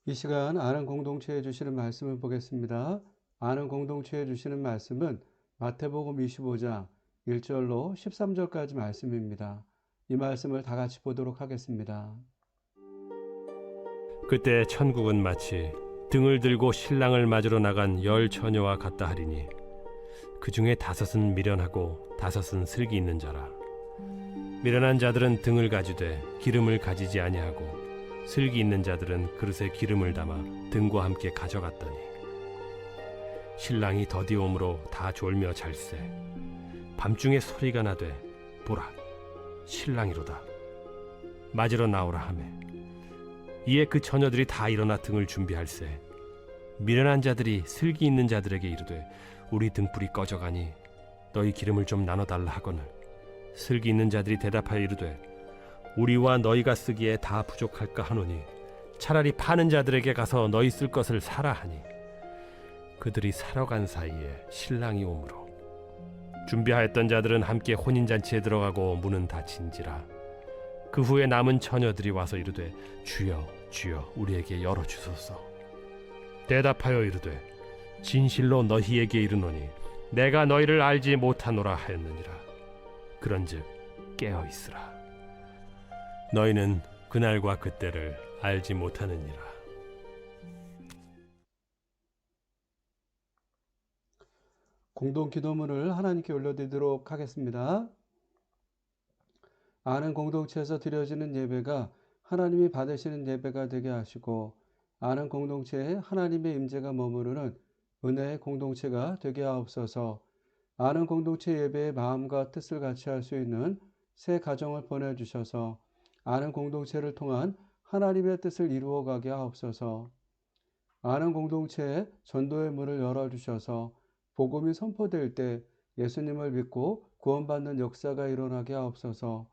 이 시간 아는 공동체에 주시는 말씀을 보겠습니다. 아는 공동체에 주시는 말씀은 마태복음 25장 1절로 13절까지 말씀입니다. 이 말씀을 다 같이 보도록 하겠습니다. 그때 천국은 마치 등을 들고 신랑을 맞으러 나간 10 처녀와 같다 하리니 그 중에 5은 미련하고 5은 슬기 있는 자라. 미련한 자들은 등을 가지되 기름을 가지지 아니하고 슬기 있는 자들은 그릇에 기름을 담아 등과 함께 가져갔더니 신랑이 더디옴으로 다 졸며 잘세. 밤중에 소리가 나되 보라 신랑이로다 맞으러 나오라 하매 이에 그 처녀들이 다 일어나 등을 준비할세. 미련한 자들이 슬기 있는 자들에게 이르되 우리 등불이 꺼져가니 너희 기름을 좀 나눠달라 하거늘 슬기 있는 자들이 대답하여 이르되 우리와 너희가 쓰기에 다 부족할까 하노니 차라리 파는 자들에게 가서 너희 쓸 것을 사라 하니 그들이 사러 간 사이에 신랑이 오므로 준비하였던 자들은 함께 혼인잔치에 들어가고 문은 닫힌지라. 그 후에 남은 처녀들이 와서 이르되 주여 주여 우리에게 열어주소서. 대답하여 이르되 진실로 너희에게 이르노니 내가 너희를 알지 못하노라 하였느니라. 그런즉 깨어있으라. 너희는 그날과 그때를 알지 못하느니라. 공동 기도문을 하나님께 올려드리도록 하겠습니다. 아는 공동체에서 드려지는 예배가 하나님이 받으시는 예배가 되게 하시고 아는 공동체에 하나님의 임재가 머무르는 은혜의 공동체가 되게 하옵소서. 아는 공동체 예배의 마음과 뜻을 같이 할 수 있는 새 가정을 보내주셔서 아는 공동체를 통한 하나님의 뜻을 이루어가게 하옵소서. 아는 공동체에 전도의 문을 열어주셔서 복음이 선포될 때 예수님을 믿고 구원받는 역사가 일어나게 하옵소서.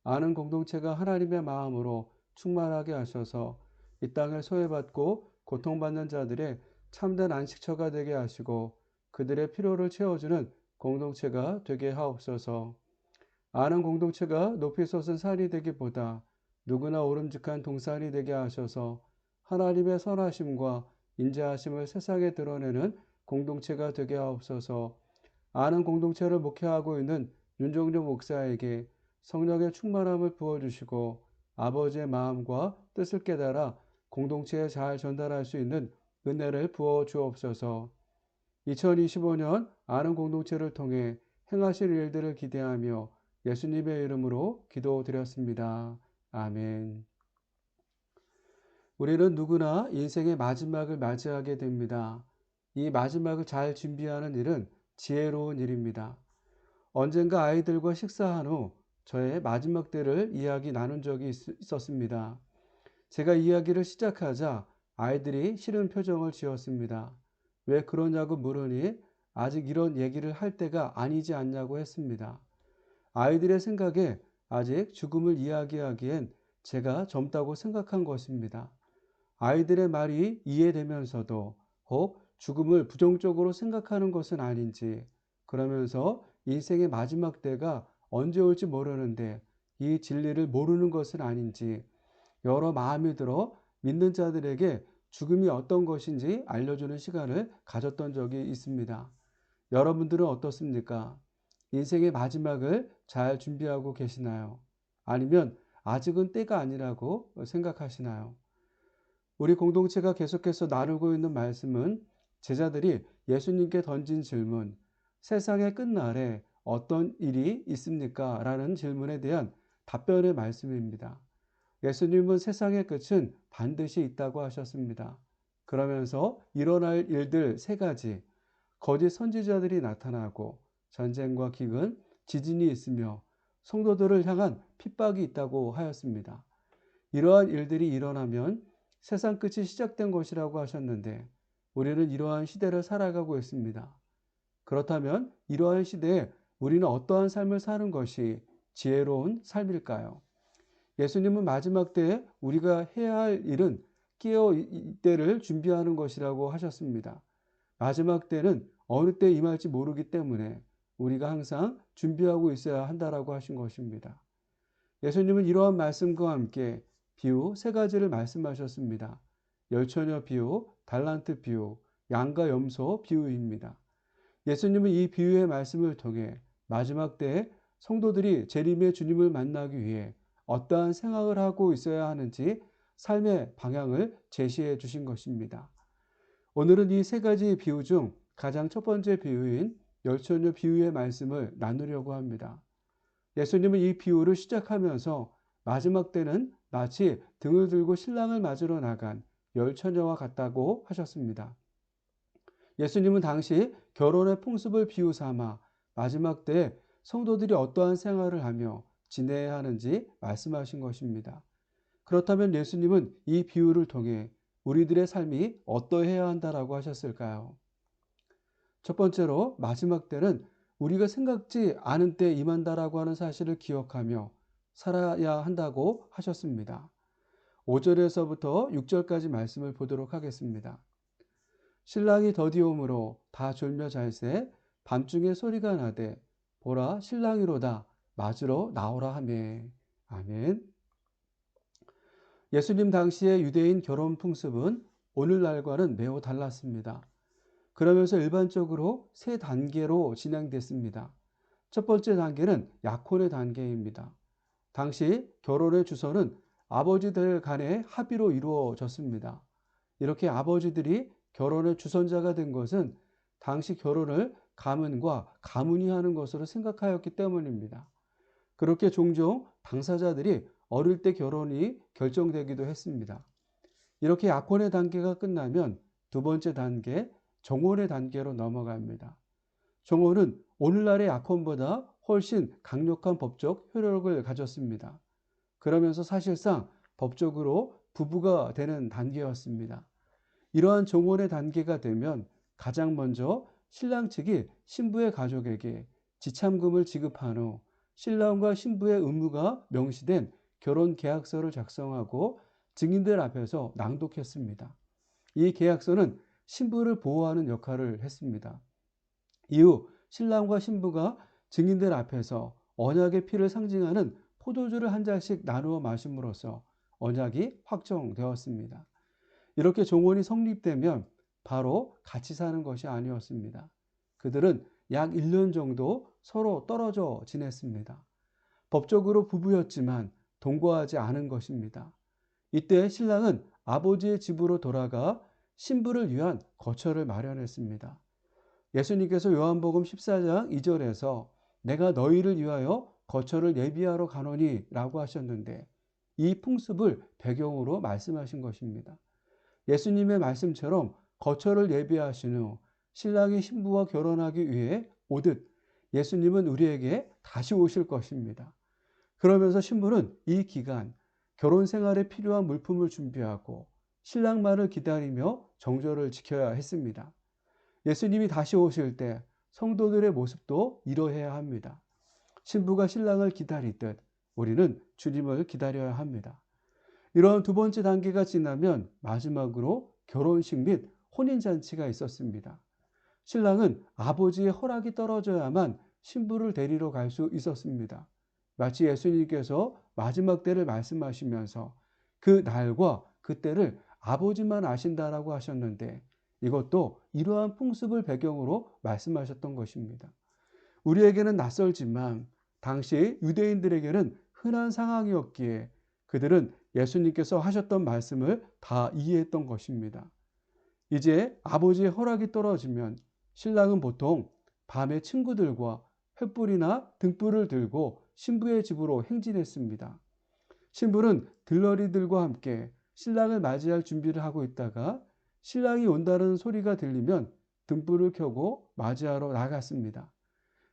아는 공동체가 하나님의 마음으로 충만하게 하셔서 이 땅을 소외받고 고통받는 자들의 참된 안식처가 되게 하시고 그들의 필요를 채워주는 공동체가 되게 하옵소서. 아는 공동체가 높이 솟은 산이 되기보다 누구나 오름직한 동산이 되게 하셔서 하나님의 선하심과 인자하심을 세상에 드러내는 공동체가 되게 하옵소서. 아는 공동체를 목회하고 있는 윤종료 목사에게 성령의 충만함을 부어주시고 아버지의 마음과 뜻을 깨달아 공동체에 잘 전달할 수 있는 은혜를 부어 주옵소서. 2025년 아는 공동체를 통해 행하실 일들을 기대하며 예수님의 이름으로 기도드렸습니다. 아멘. 우리는 누구나 인생의 마지막을 맞이하게 됩니다. 이 마지막을 잘 준비하는 일은 지혜로운 일입니다. 언젠가 아이들과 식사한 후 저의 마지막 때를 이야기 나눈 적이 있었습니다. 제가 이야기를 시작하자 아이들이 싫은 표정을 지었습니다. 왜 그러냐고 물으니 아직 이런 얘기를 할 때가 아니지 않냐고 했습니다. 아이들의 생각에 아직 죽음을 이야기하기엔 제가 젊다고 생각한 것입니다. 아이들의 말이 이해되면서도 혹 죽음을 부정적으로 생각하는 것은 아닌지, 그러면서 인생의 마지막 때가 언제 올지 모르는데 이 진리를 모르는 것은 아닌지 여러 마음이 들어 믿는 자들에게 죽음이 어떤 것인지 알려주는 시간을 가졌던 적이 있습니다. 여러분들은 어떻습니까? 인생의 마지막을 잘 준비하고 계시나요? 아니면 아직은 때가 아니라고 생각하시나요? 우리 공동체가 계속해서 나누고 있는 말씀은 제자들이 예수님께 던진 질문, 세상의 끝날에 어떤 일이 있습니까? 라는 질문에 대한 답변의 말씀입니다. 예수님은 세상의 끝은 반드시 있다고 하셨습니다. 그러면서 일어날 일들 3가지, 거짓 선지자들이 나타나고 전쟁과 기근, 지진이 있으며 성도들을 향한 핍박이 있다고 하였습니다. 이러한 일들이 일어나면 세상 끝이 시작된 것이라고 하셨는데 우리는 이러한 시대를 살아가고 있습니다. 그렇다면 이러한 시대에 우리는 어떠한 삶을 사는 것이 지혜로운 삶일까요? 예수님은 마지막 때에 우리가 해야 할 일은 깨어 이때를 준비하는 것이라고 하셨습니다. 마지막 때는 어느 때 임할지 모르기 때문에 우리가 항상 준비하고 있어야 한다라고 하신 것입니다. 예수님은 이러한 말씀과 함께 비유 3가지를 말씀하셨습니다. 열처녀 비유, 달란트 비유, 양과 염소 비유입니다. 예수님은 이 비유의 말씀을 통해 마지막 때에 성도들이 재림의 주님을 만나기 위해 어떠한 생각을 하고 있어야 하는지 삶의 방향을 제시해 주신 것입니다. 오늘은 이 세 가지 비유 중 가장 첫 번째 비유인 열처녀 비유의 말씀을 나누려고 합니다. 예수님은 이 비유를 시작하면서 마지막 때는 마치 등을 들고 신랑을 맞으러 나간 열처녀와 같다고 하셨습니다. 예수님은 당시 결혼의 풍습을 비유 삼아 마지막 때에 성도들이 어떠한 생활을 하며 지내야 하는지 말씀하신 것입니다. 그렇다면 예수님은 이 비유를 통해 우리들의 삶이 어떠해야 한다라고 하셨을까요? 첫 번째로 마지막 때는 우리가 생각지 않은 때 임한다라고 하는 사실을 기억하며 살아야 한다고 하셨습니다. 5절에서부터 6절까지 말씀을 보도록 하겠습니다. 신랑이 더디옴으로 다 졸며 잘새 밤중에 소리가 나되 보라 신랑이로다 맞으러 나오라 하매. 아멘. 예수님 당시의 유대인 결혼 풍습은 오늘날과는 매우 달랐습니다. 그러면서 일반적으로 세 단계로 진행됐습니다. 첫 번째 단계는 약혼의 단계입니다. 당시 결혼의 주소는 아버지들 간의 합의로 이루어졌습니다. 이렇게 아버지들이 결혼의 주선자가 된 것은 당시 결혼을 가문과 가문이 하는 것으로 생각하였기 때문입니다. 그렇게 종종 당사자들이 어릴 때 결혼이 결정되기도 했습니다. 이렇게 약혼의 단계가 끝나면 두 번째 단계, 정혼의 단계로 넘어갑니다. 정혼은 오늘날의 약혼보다 훨씬 강력한 법적 효력을 가졌습니다. 그러면서 사실상 법적으로 부부가 되는 단계였습니다. 이러한 정혼의 단계가 되면 가장 먼저 신랑 측이 신부의 가족에게 지참금을 지급한 후 신랑과 신부의 의무가 명시된 결혼 계약서를 작성하고 증인들 앞에서 낭독했습니다. 이 계약서는 신부를 보호하는 역할을 했습니다. 이후 신랑과 신부가 증인들 앞에서 언약의 피를 상징하는 포도주를 한 잔씩 나누어 마심으로써 언약이 확정되었습니다. 이렇게 정혼이 성립되면 바로 같이 사는 것이 아니었습니다. 그들은 약 1년 정도 서로 떨어져 지냈습니다. 법적으로 부부였지만 동거하지 않은 것입니다. 이때 신랑은 아버지의 집으로 돌아가 신부를 위한 거처를 마련했습니다. 예수님께서 요한복음 14장 2절에서 내가 너희를 위하여 거처를 예비하러 가노니 라고 하셨는데 이 풍습을 배경으로 말씀하신 것입니다. 예수님의 말씀처럼 거처를 예비하신 후 신랑이 신부와 결혼하기 위해 오듯 예수님은 우리에게 다시 오실 것입니다. 그러면서 신부는 이 기간 결혼 생활에 필요한 물품을 준비하고 신랑만을 기다리며 정절을 지켜야 했습니다. 예수님이 다시 오실 때 성도들의 모습도 이러해야 합니다. 신부가 신랑을 기다리듯 우리는 주님을 기다려야 합니다. 이런 두 번째 단계가 지나면 마지막으로 결혼식 및 혼인잔치가 있었습니다. 신랑은 아버지의 허락이 떨어져야만 신부를 데리러 갈 수 있었습니다. 마치 예수님께서 마지막 때를 말씀하시면서 그 날과 그 때를 아버지만 아신다라고 하셨는데 이것도 이러한 풍습을 배경으로 말씀하셨던 것입니다. 우리에게는 낯설지만 당시 유대인들에게는 흔한 상황이었기에 그들은 예수님께서 하셨던 말씀을 다 이해했던 것입니다. 이제 아버지의 허락이 떨어지면 신랑은 보통 밤에 친구들과 횃불이나 등불을 들고 신부의 집으로 행진했습니다. 신부는 들러리들과 함께 신랑을 맞이할 준비를 하고 있다가 신랑이 온다는 소리가 들리면 등불을 켜고 맞이하러 나갔습니다.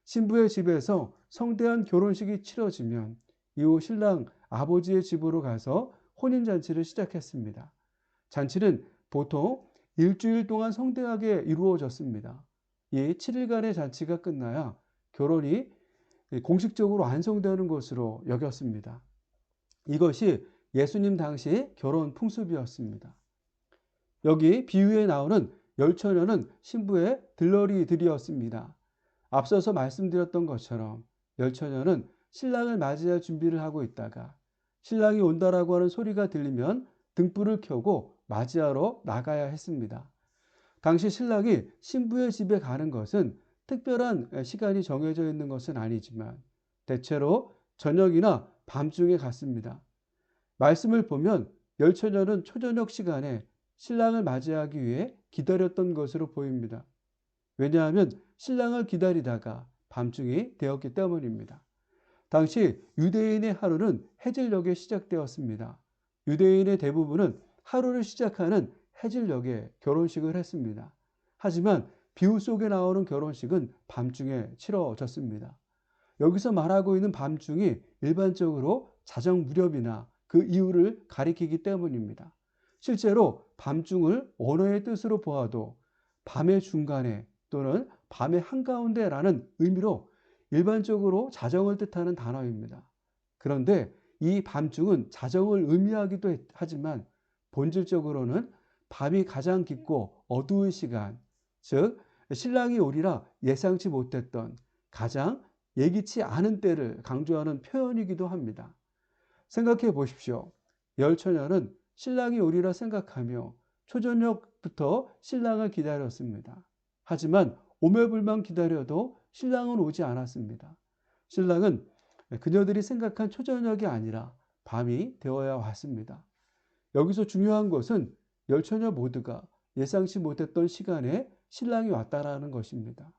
신부의 집에서 성대한 결혼식이 치러지면 이후 신랑 아버지의 집으로 가서 혼인잔치를 시작했습니다. 잔치는 보통 일주일 동안 성대하게 이루어졌습니다. 이 7일간의 잔치가 끝나야 결혼이 공식적으로 완성되는 것으로 여겼습니다. 이것이 예수님 당시 결혼 풍습이었습니다. 여기 비유에 나오는 열처녀는 신부의 들러리들이었습니다. 앞서서 말씀드렸던 것처럼 열처녀는 신랑을 맞이할 준비를 하고 있다가 신랑이 온다라고 하는 소리가 들리면 등불을 켜고 맞이하러 나가야 했습니다. 당시 신랑이 신부의 집에 가는 것은 특별한 시간이 정해져 있는 것은 아니지만 대체로 저녁이나 밤중에 갔습니다. 말씀을 보면 열처녀는 초저녁 시간에 신랑을 맞이하기 위해 기다렸던 것으로 보입니다. 왜냐하면 신랑을 기다리다가 밤중이 되었기 때문입니다. 당시 유대인의 하루는 해질녘에 시작되었습니다. 유대인의 대부분은 하루를 시작하는 해질녘에 결혼식을 했습니다. 하지만 비유 속에 나오는 결혼식은 밤중에 치러졌습니다. 여기서 말하고 있는 밤중이 일반적으로 자정 무렵이나 그 이후를 가리키기 때문입니다. 실제로 밤중을 언어의 뜻으로 보아도 밤의 중간에 또는 밤의 한가운데라는 의미로 일반적으로 자정을 뜻하는 단어입니다. 그런데 이 밤중은 자정을 의미하기도 하지만 본질적으로는 밤이 가장 깊고 어두운 시간, 즉 신랑이 오리라 예상치 못했던 가장 예기치 않은 때를 강조하는 표현이기도 합니다. 생각해 보십시오. 열처녀는 신랑이 오리라 생각하며 초저녁부터 신랑을 기다렸습니다. 하지만 오매불만 기다려도 신랑은 오지 않았습니다. 신랑은 그녀들이 생각한 초저녁이 아니라 밤이 되어야 왔습니다. 여기서 중요한 것은 열처녀 모두가 예상치 못했던 시간에 신랑이 왔다라는 것입니다.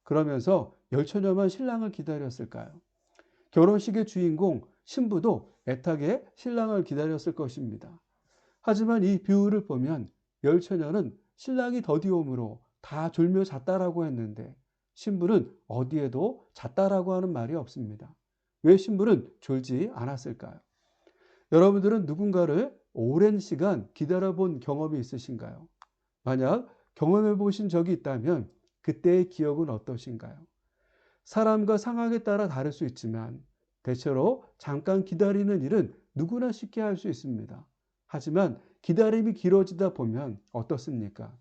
그러면서 열처녀만 신랑을 기다렸을까요? 결혼식의 주인공 신부도 애타게 신랑을 기다렸을 것입니다. 하지만 이 비유를 보면 열처녀는 신랑이 더디옴으로 다 졸며 잤다라고 했는데 신부는 어디에도 잤다라고 하는 말이 없습니다. 왜 신부는 졸지 않았을까요? 여러분들은 누군가를 오랜 시간 기다려본 경험이 있으신가요? 만약 경험해 보신 적이 있다면 그때의 기억은 어떠신가요? 사람과 상황에 따라 다를 수 있지만 대체로 잠깐 기다리는 일은 누구나 쉽게 할 수 있습니다. 하지만 기다림이 길어지다 보면 어떻습니까?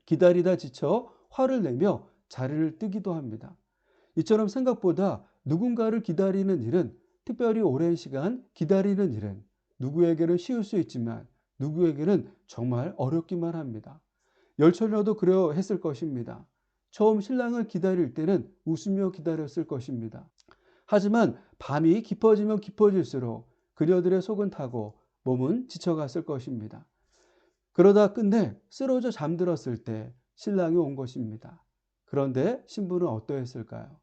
기다리다 지쳐 화를 내며 자리를 뜨기도 합니다. 이처럼 생각보다 누군가를 기다리는 일은, 특별히 오랜 시간 기다리는 일은 누구에게는 쉬울 수 있지만 누구에게는 정말 어렵기만 합니다. 열처녀도 그려 했을 것입니다. 처음 신랑을 기다릴 때는 웃으며 기다렸을 것입니다. 하지만 밤이 깊어지면 깊어질수록 그녀들의 속은 타고 몸은 지쳐갔을 것입니다. 그러다 끝내 쓰러져 잠들었을 때 신랑이 온 것입니다. 그런데 신부는 어떠했을까요?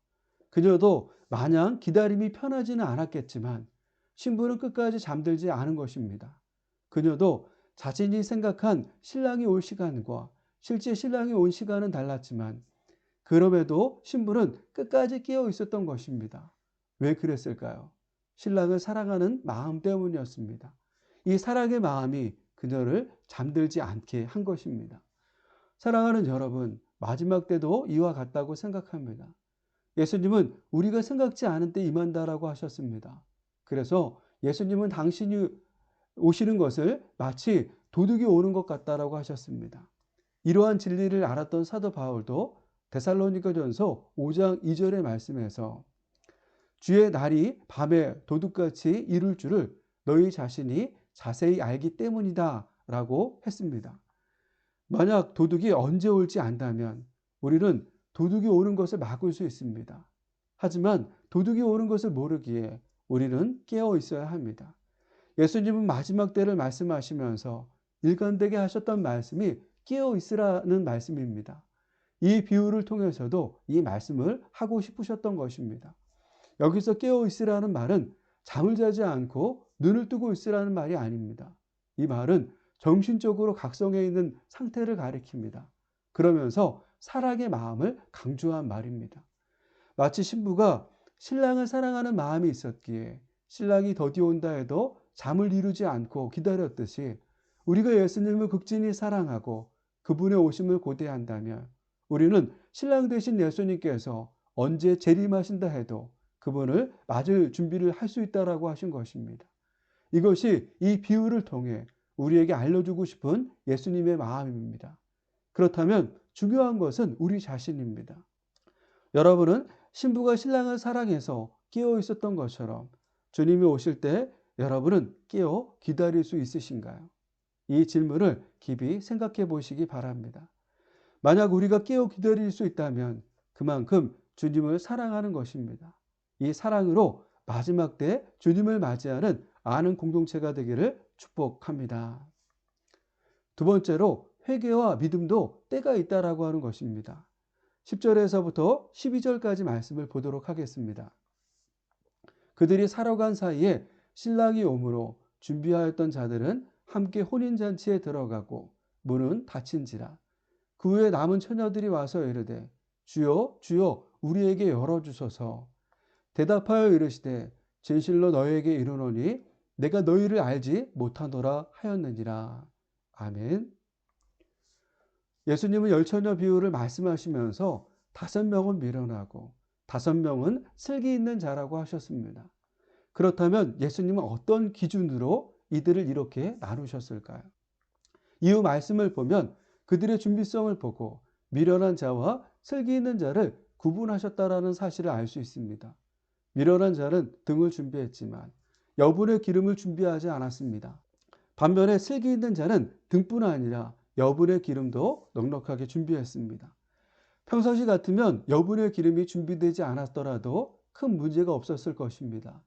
그녀도 마냥 기다림이 편하지는 않았겠지만 신부는 끝까지 잠들지 않은 것입니다. 그녀도 자신이 생각한 신랑이 올 시간과 실제 신랑이 온 시간은 달랐지만 그럼에도 신부는 끝까지 깨어 있었던 것입니다. 왜 그랬을까요? 신랑을 사랑하는 마음 때문이었습니다. 이 사랑의 마음이 그녀를 잠들지 않게 한 것입니다. 사랑하는 여러분, 마지막 때도 이와 같다고 생각합니다. 예수님은 우리가 생각지 않은 때 임한다라고 하셨습니다. 그래서 예수님은 당신이 오시는 것을 마치 도둑이 오는 것 같다라고 하셨습니다. 이러한 진리를 알았던 사도 바울도 데살로니가전서 5장 2절의 말씀에서 주의 날이 밤에 도둑같이 이룰 줄을 너희 자신이 자세히 알기 때문이다 라고 했습니다. 만약 도둑이 언제 올지 안다면 우리는 도둑이 오는 것을 막을 수 있습니다. 하지만 도둑이 오는 것을 모르기에 우리는 깨어 있어야 합니다. 예수님은 마지막 때를 말씀하시면서 일관되게 하셨던 말씀이 깨어 있으라는 말씀입니다. 이 비유를 통해서도 이 말씀을 하고 싶으셨던 것입니다. 여기서 깨어 있으라는 말은 잠을 자지 않고 눈을 뜨고 있으라는 말이 아닙니다. 이 말은 정신적으로 각성해 있는 상태를 가리킵니다. 그러면서 사랑의 마음을 강조한 말입니다. 마치 신부가 신랑을 사랑하는 마음이 있었기에 신랑이 더디 온다 해도 잠을 이루지 않고 기다렸듯이 우리가 예수님을 극진히 사랑하고 그분의 오심을 고대한다면 우리는 신랑 되신 예수님께서 언제 재림하신다 해도 그분을 맞을 준비를 할 수 있다라고 하신 것입니다. 이것이 이 비유를 통해 우리에게 알려주고 싶은 예수님의 마음입니다. 그렇다면 중요한 것은 우리 자신입니다. 여러분은 신부가 신랑을 사랑해서 깨어 있었던 것처럼 주님이 오실 때 여러분은 깨어 기다릴 수 있으신가요? 이 질문을 깊이 생각해 보시기 바랍니다. 만약 우리가 깨어 기다릴 수 있다면 그만큼 주님을 사랑하는 것입니다. 이 사랑으로 마지막 때 주님을 맞이하는 아는 공동체가 되기를 축복합니다. 두 번째로 회개와 믿음도 때가 있다라고 하는 것입니다. 10절에서부터 12절까지 말씀을 보도록 하겠습니다. 그들이 살아간 사이에 신랑이 오므로 준비하였던 자들은 함께 혼인잔치에 들어가고 문은 닫힌지라. 그 후에 남은 처녀들이 와서 이르되 주여 주여 우리에게 열어주소서. 대답하여 이르시되 진실로 너희에게 이르노니 내가 너희를 알지 못하노라 하였느니라. 아멘. 예수님은 열처녀 비유를 말씀하시면서 5명은 미련하고 5명은 슬기 있는 자라고 하셨습니다. 그렇다면 예수님은 어떤 기준으로 이들을 이렇게 나누셨을까요? 이후 말씀을 보면 그들의 준비성을 보고 미련한 자와 슬기 있는 자를 구분하셨다라는 사실을 알 수 있습니다. 미련한 자는 등을 준비했지만 여분의 기름을 준비하지 않았습니다. 반면에 슬기 있는 자는 등뿐 아니라 여분의 기름도 넉넉하게 준비했습니다. 평상시 같으면 여분의 기름이 준비되지 않았더라도 큰 문제가 없었을 것입니다.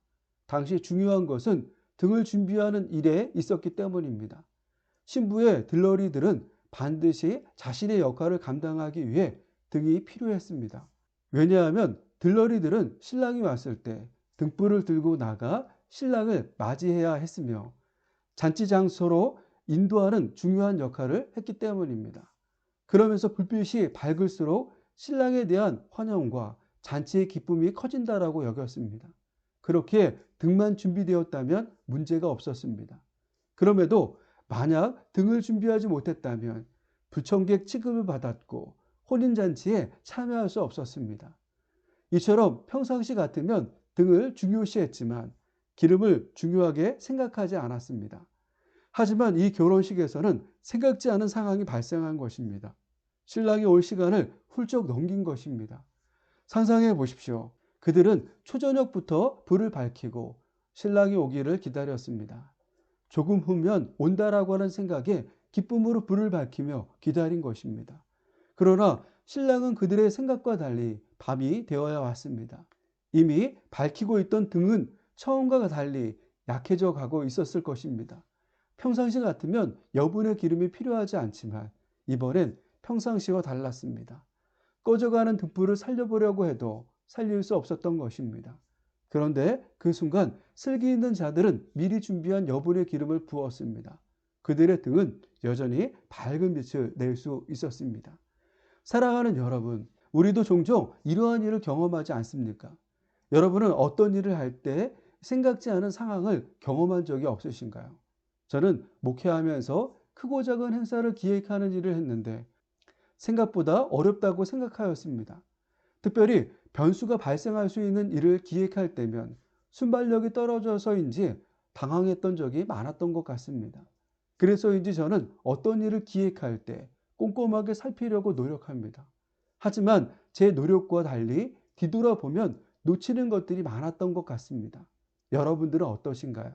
당시 중요한 것은 등을 준비하는 일에 있었기 때문입니다. 신부의 들러리들은 반드시 자신의 역할을 감당하기 위해 등이 필요했습니다. 왜냐하면 들러리들은 신랑이 왔을 때 등불을 들고 나가 신랑을 맞이해야 했으며 잔치 장소로 인도하는 중요한 역할을 했기 때문입니다. 그러면서 불빛이 밝을수록 신랑에 대한 환영과 잔치의 기쁨이 커진다라고 여겼습니다. 그렇게 등만 준비되었다면 문제가 없었습니다. 그럼에도 만약 등을 준비하지 못했다면 불청객 취급을 받았고 혼인잔치에 참여할 수 없었습니다. 이처럼 평상시 같으면 등을 중요시했지만 기름을 중요하게 생각하지 않았습니다. 하지만 이 결혼식에서는 생각지 않은 상황이 발생한 것입니다. 신랑이 올 시간을 훌쩍 넘긴 것입니다. 상상해 보십시오. 그들은 초저녁부터 불을 밝히고 신랑이 오기를 기다렸습니다. 조금 후면 온다라고 하는 생각에 기쁨으로 불을 밝히며 기다린 것입니다. 그러나 신랑은 그들의 생각과 달리 밤이 되어야 왔습니다. 이미 밝히고 있던 등은 처음과 달리 약해져 가고 있었을 것입니다. 평상시 같으면 여분의 기름이 필요하지 않지만 이번엔 평상시와 달랐습니다. 꺼져가는 등불을 살려보려고 해도 살릴 수 없었던 것입니다. 그런데 그 순간 슬기 있는 자들은 미리 준비한 여분의 기름을 부었습니다. 그들의 등은 여전히 밝은 빛을 낼 수 있었습니다. 사랑하는 여러분, 우리도 종종 이러한 일을 경험하지 않습니까? 여러분은 어떤 일을 할 때 생각지 않은 상황을 경험한 적이 없으신가요? 저는 목회하면서 크고 작은 행사를 기획하는 일을 했는데 생각보다 어렵다고 생각하였습니다. 특별히 변수가 발생할 수 있는 일을 기획할 때면 순발력이 떨어져서인지 당황했던 적이 많았던 것 같습니다. 그래서인지 저는 어떤 일을 기획할 때 꼼꼼하게 살피려고 노력합니다. 하지만 제 노력과 달리 뒤돌아보면 놓치는 것들이 많았던 것 같습니다. 여러분들은 어떠신가요?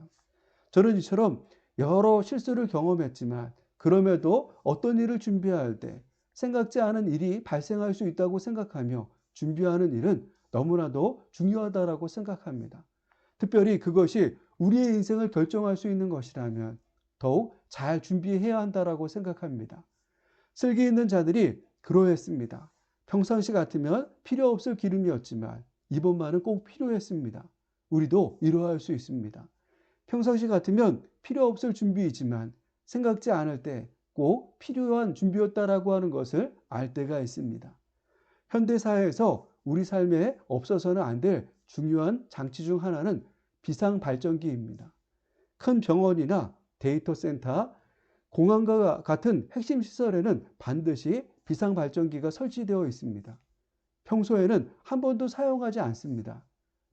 저는 이처럼 여러 실수를 경험했지만 그럼에도 어떤 일을 준비할 때 생각지 않은 일이 발생할 수 있다고 생각하며 준비하는 일은 너무나도 중요하다고 생각합니다. 특별히 그것이 우리의 인생을 결정할 수 있는 것이라면 더욱 잘 준비해야 한다고 생각합니다. 슬기 있는 자들이 그러했습니다. 평상시 같으면 필요 없을 기름이었지만 이번만은 꼭 필요했습니다. 우리도 이러할 수 있습니다. 평상시 같으면 필요 없을 준비이지만 생각지 않을 때 꼭 필요한 준비였다라고 하는 것을 알 때가 있습니다. 현대사회에서 우리 삶에 없어서는 안 될 중요한 장치 중 하나는 비상발전기입니다. 큰 병원이나 데이터 센터, 공항과 같은 핵심 시설에는 반드시 비상발전기가 설치되어 있습니다. 평소에는 한 번도 사용하지 않습니다.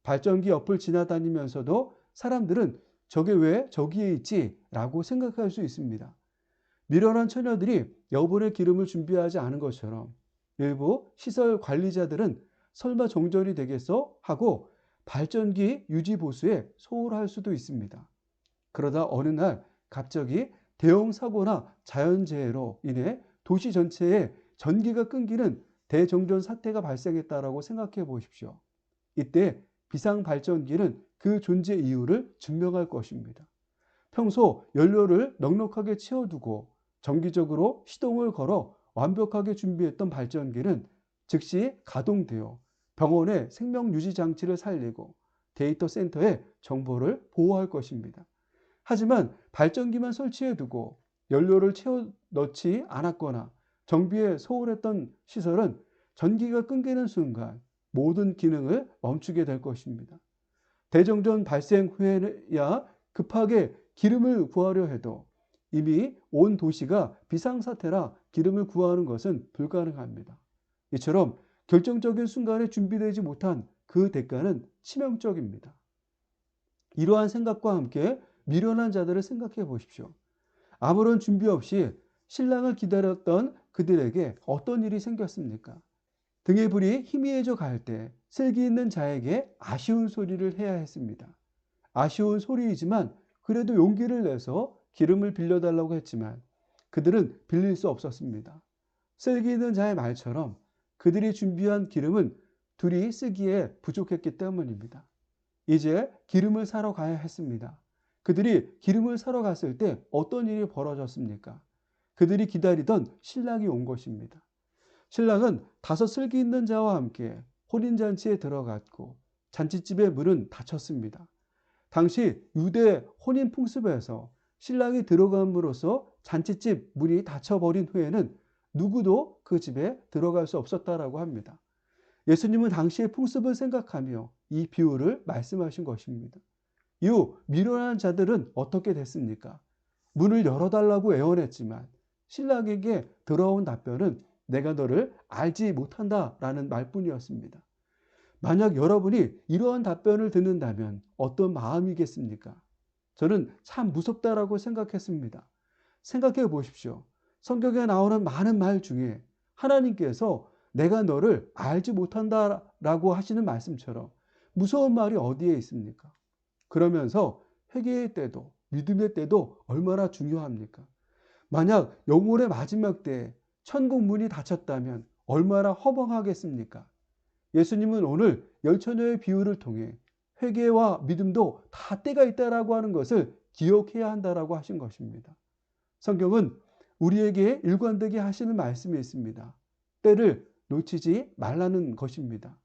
발전기 옆을 지나다니면서도 사람들은 저게 왜 저기에 있지? 라고 생각할 수 있습니다. 미련한 처녀들이 여분의 기름을 준비하지 않은 것처럼 일부 시설 관리자들은 설마 종전이 되겠어? 하고 발전기 유지 보수에 소홀할 수도 있습니다. 그러다 어느 날 갑자기 대형 사고나 자연재해로 인해 도시 전체에 전기가 끊기는 대정전 사태가 발생했다라고 생각해 보십시오. 이때 비상발전기는 그 존재 이유를 증명할 것입니다. 평소 연료를 넉넉하게 채워두고 정기적으로 시동을 걸어 완벽하게 준비했던 발전기는 즉시 가동되어 병원의 생명유지 장치를 살리고 데이터 센터의 정보를 보호할 것입니다. 하지만 발전기만 설치해두고 연료를 채워 넣지 않았거나 정비에 소홀했던 시설은 전기가 끊기는 순간 모든 기능을 멈추게 될 것입니다. 대정전 발생 후에야 급하게 기름을 구하려 해도 이미 온 도시가 비상사태라 기름을 구하는 것은 불가능합니다. 이처럼 결정적인 순간에 준비되지 못한 그 대가는 치명적입니다. 이러한 생각과 함께 미련한 자들을 생각해 보십시오. 아무런 준비 없이 신랑을 기다렸던 그들에게 어떤 일이 생겼습니까? 등에 불이 희미해져 갈 때 슬기 있는 자에게 아쉬운 소리를 해야 했습니다. 아쉬운 소리이지만 그래도 용기를 내서 기름을 빌려달라고 했지만 그들은 빌릴 수 없었습니다. 슬기 있는 자의 말처럼 그들이 준비한 기름은 둘이 쓰기에 부족했기 때문입니다. 이제 기름을 사러 가야 했습니다. 그들이 기름을 사러 갔을 때 어떤 일이 벌어졌습니까? 그들이 기다리던 신랑이 온 것입니다. 신랑은 5 슬기 있는 자와 함께 혼인잔치에 들어갔고 잔치집의 문은 닫혔습니다. 당시 유대 혼인 풍습에서 신랑이 들어감으로써 잔치집 문이 닫혀버린 후에는 누구도 그 집에 들어갈 수 없었다라고 합니다. 예수님은 당시의 풍습을 생각하며 이 비유를 말씀하신 것입니다. 이후 미련한 자들은 어떻게 됐습니까? 문을 열어달라고 애원했지만 신랑에게 들어온 답변은 내가 너를 알지 못한다라는 말뿐이었습니다. 만약 여러분이 이러한 답변을 듣는다면 어떤 마음이겠습니까? 저는 참 무섭다라고 생각했습니다. 생각해 보십시오. 성경에 나오는 많은 말 중에 하나님께서 내가 너를 알지 못한다라고 하시는 말씀처럼 무서운 말이 어디에 있습니까? 그러면서 회개의 때도 믿음의 때도 얼마나 중요합니까? 만약 영혼의 마지막 때에 천국 문이 닫혔다면 얼마나 허망하겠습니까? 예수님은 오늘 열처녀의 비유를 통해 회개와 믿음도 다 때가 있다라고 하는 것을 기억해야 한다라고 하신 것입니다. 성경은 우리에게 일관되게 하시는 말씀이 있습니다. 때를 놓치지 말라는 것입니다.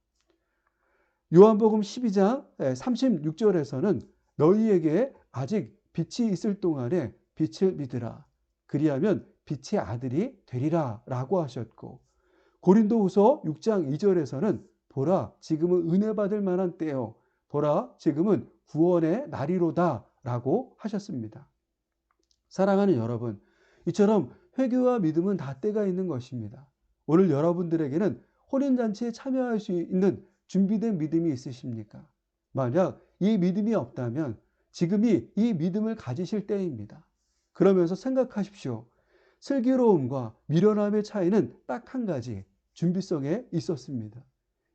요한복음 12장 36절에서는 너희에게 아직 빛이 있을 동안에 빛을 믿으라. 그리하면 빛의 아들이 되리라 라고 하셨고, 고린도후서 6장 2절에서는 보라 지금은 은혜 받을 만한 때요 보라 지금은 구원의 날이로다 라고 하셨습니다. 사랑하는 여러분, 이처럼 회개와 믿음은 다 때가 있는 것입니다. 오늘 여러분들에게는 혼인잔치에 참여할 수 있는 준비된 믿음이 있으십니까? 만약 이 믿음이 없다면 지금이 이 믿음을 가지실 때입니다. 그러면서 생각하십시오. 슬기로움과 미련함의 차이는 딱 한 가지, 준비성에 있었습니다.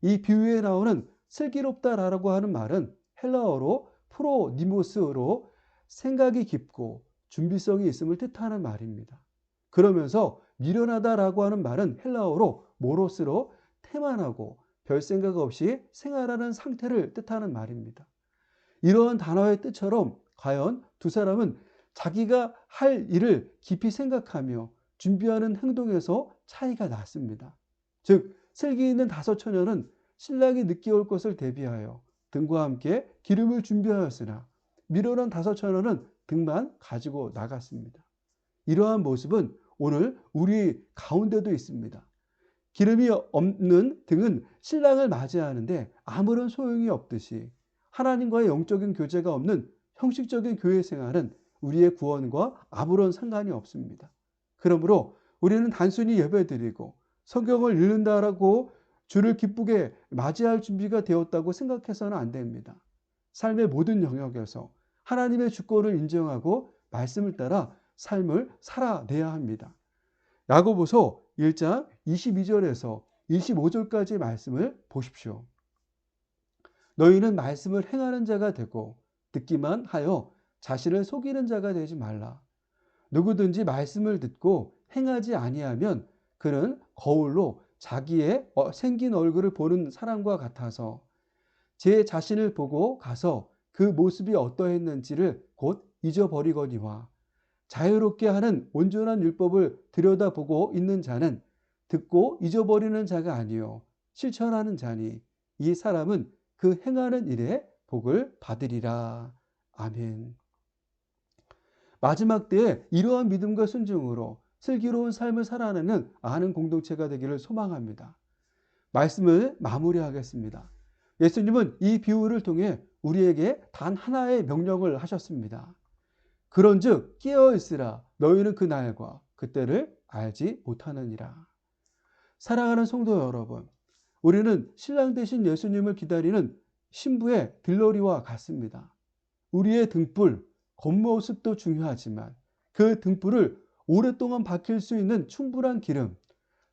이 비유에 나오는 슬기롭다라고 하는 말은 헬라어로 프로니모스로 생각이 깊고 준비성이 있음을 뜻하는 말입니다. 그러면서 미련하다라고 하는 말은 헬라어로 모로스로 태만하고 별 생각 없이 생활하는 상태를 뜻하는 말입니다. 이러한 단어의 뜻처럼 과연 두 사람은 자기가 할 일을 깊이 생각하며 준비하는 행동에서 차이가 났습니다. 즉 슬기 있는 5 처녀는 신랑이 늦게 올 것을 대비하여 등과 함께 기름을 준비하였으나 미련한 5 처녀는 등만 가지고 나갔습니다. 이러한 모습은 오늘 우리 가운데도 있습니다. 기름이 없는 등은 신랑을 맞이하는데 아무런 소용이 없듯이 하나님과의 영적인 교제가 없는 형식적인 교회 생활은 우리의 구원과 아무런 상관이 없습니다. 그러므로 우리는 단순히 예배드리고 성경을 읽는다라고 주를 기쁘게 맞이할 준비가 되었다고 생각해서는 안 됩니다. 삶의 모든 영역에서 하나님의 주권을 인정하고 말씀을 따라 삶을 살아내야 합니다. 야고보서 1장 22절에서 25절까지의 말씀을 보십시오. 너희는 말씀을 행하는 자가 되고 듣기만 하여 자신을 속이는 자가 되지 말라. 누구든지 말씀을 듣고 행하지 아니하면 그는 거울로 자기의 생긴 얼굴을 보는 사람과 같아서 제 자신을 보고 가서 그 모습이 어떠했는지를 곧 잊어버리거니와 자유롭게 하는 온전한 율법을 들여다보고 있는 자는 듣고 잊어버리는 자가 아니요 실천하는 자니 이 사람은 그 행하는 일에 복을 받으리라. 아멘. 마지막 때에 이러한 믿음과 순종으로 슬기로운 삶을 살아내는 아는 공동체가 되기를 소망합니다. 말씀을 마무리하겠습니다. 예수님은 이 비유를 통해 우리에게 단 하나의 명령을 하셨습니다. 그런즉 깨어 있으라 너희는 그 날과 그때를 알지 못하느니라. 사랑하는 성도 여러분, 우리는 신랑 되신 예수님을 기다리는 신부의 들러리와 같습니다. 우리의 등불, 겉모습도 중요하지만 그 등불을 오랫동안 밝힐 수 있는 충분한 기름,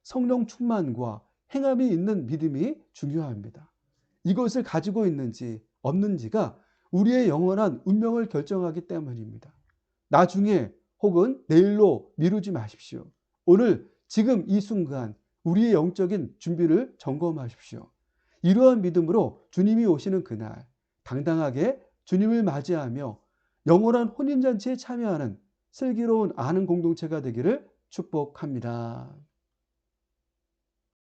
성령 충만과 행함이 있는 믿음이 중요합니다. 이것을 가지고 있는지 없는지가 우리의 영원한 운명을 결정하기 때문입니다. 나중에 혹은 내일로 미루지 마십시오. 오늘 지금 이 순간 우리의 영적인 준비를 점검하십시오. 이러한 믿음으로 주님이 오시는 그날 당당하게 주님을 맞이하며 영원한 혼인잔치에 참여하는 슬기로운 아는 공동체가 되기를 축복합니다.